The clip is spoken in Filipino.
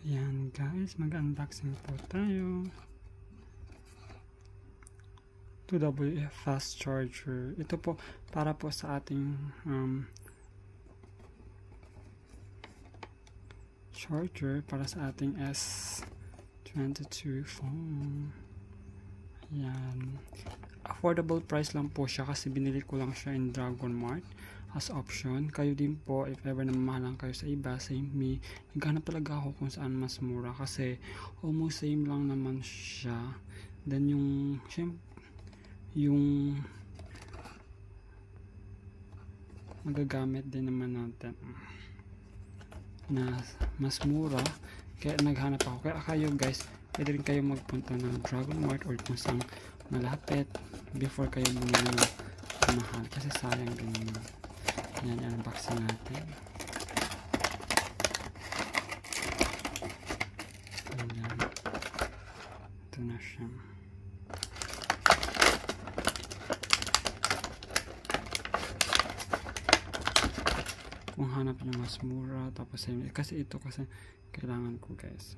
Ayan guys, mag-unboxing po tayo. 2WF fast charger. Ito po para po sa ating charger para sa ating S22 phone. Ayan. Affordable price lang po siya kasi binili ko lang siya in Dragon Mart as option. Kayo din po, if ever na mamahalan kayo sa iba, same me, naghanap talaga ako kung saan mas mura kasi almost same lang naman siya. Then yung magagamit din naman natin na mas mura, kaya naghanap ako. Kaya kayo guys, pwede rin kayo magpunta ng Dragon Mart or kung saan malapit before kayo bumili ng mahal kasi sayang din naman. Yan, unboxing natin. Ayan. Ito na siya. Kung hanap nyo mas mura, tapos kasi ito kasi kailangan ko guys.